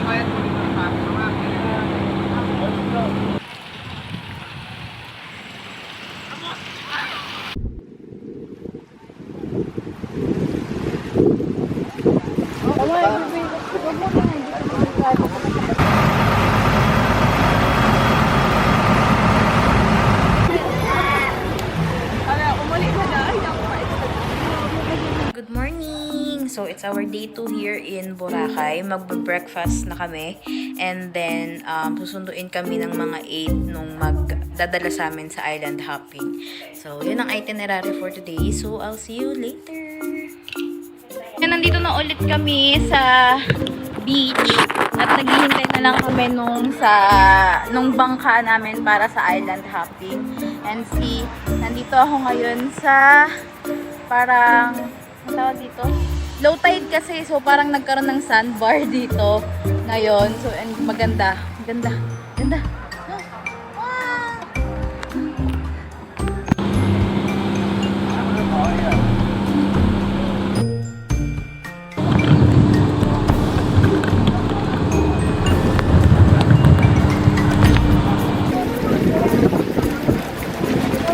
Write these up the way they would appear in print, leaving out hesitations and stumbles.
Good morning! So, it's our day 2 here in Boracay. Magbe-breakfast na kami. And then, susunduin kami ng mga 8 nung magdadala sa amin sa island hopping. So, yun ang itinerary for today. So, I'll see you later! Yan, nandito na ulit kami sa beach. At naghihintay na lang kami nung bangka namin para sa island hopping. And see, nandito ako ngayon sa parang ang tawag dito? Low tide kasi, so parang nagkaroon ng sandbar dito ngayon. So, and maganda. Ganda. Ganda. Ah!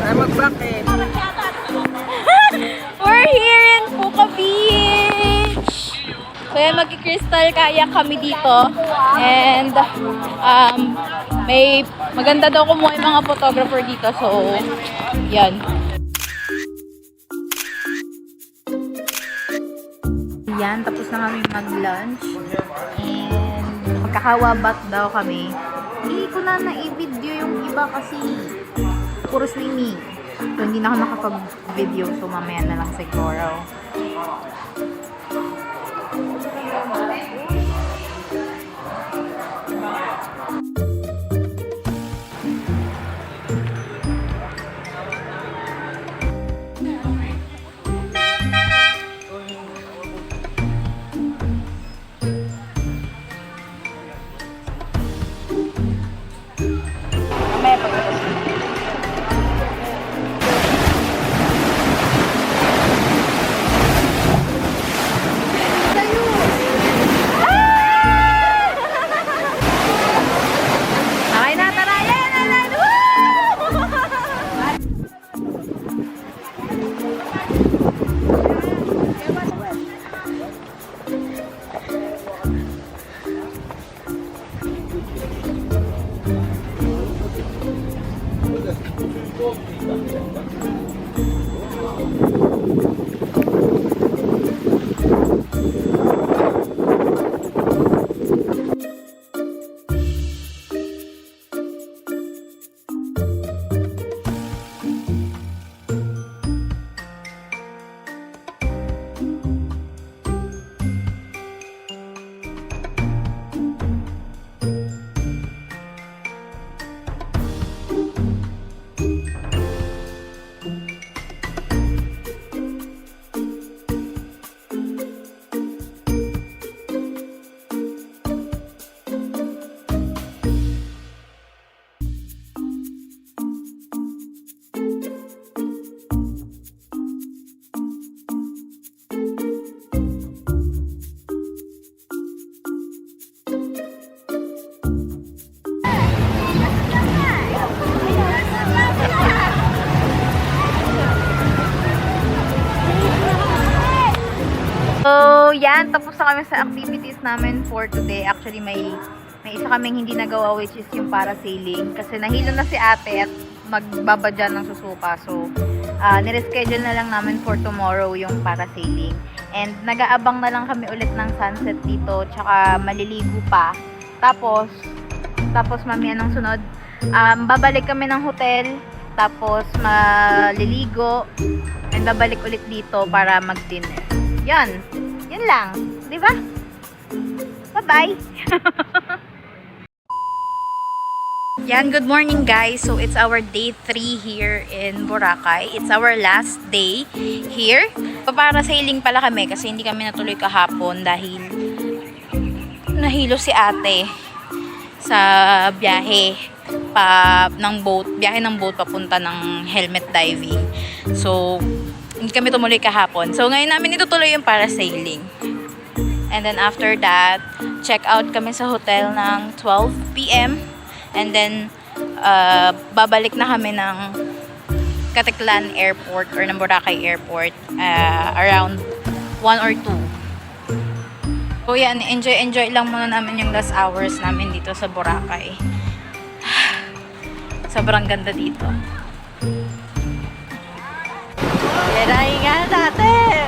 Ay, mag-back eh. We're here in Puka Beach! So yan, mag-crystal kayak kami dito. And may maganda daw kumuha yung mga photographer dito. So, yan. Yan, tapos na kami mag-lunch. And magkakawabat daw kami. Hindi ko na na-video yung iba kasi puro swimming. So, hindi na ako nakapag-video. So, mamaya na lang siguro. Mamaya pa. So, yan. Tapos na kami sa activities namin for today. Actually, may isa kaming hindi nagawa, which is yung parasailing. Kasi nahilo na si ate at magbabadya ng susuka. So, nireschedule na lang namin for tomorrow yung parasailing. And nag-aabang na lang kami ulit ng sunset dito. Tsaka maliligo pa. Tapos mamaya ng sunod, babalik kami ng hotel. Tapos maliligo. And babalik ulit dito para mag-dinner. Yan. Yan lang. Di ba? Bye-bye. Yan, good morning guys. So, it's our day 3 here in Boracay. It's our last day here. Parasailing pala kami kasi hindi kami natuloy kahapon dahil nahilo si ate sa biyahe ng boat papunta ng helmet diving. So, hindi kami tumuloy kahapon. So, ngayon namin itutuloy yung parasailing. And then after that, mag-check out kami sa hotel ng 12 p.m. And then, babalik na kami ng Caticlan Airport or ng Boracay Airport around 1 or 2. So yan, enjoy lang muna namin yung last hours namin dito sa Boracay. Sobrang ganda dito. Yan, nga natin!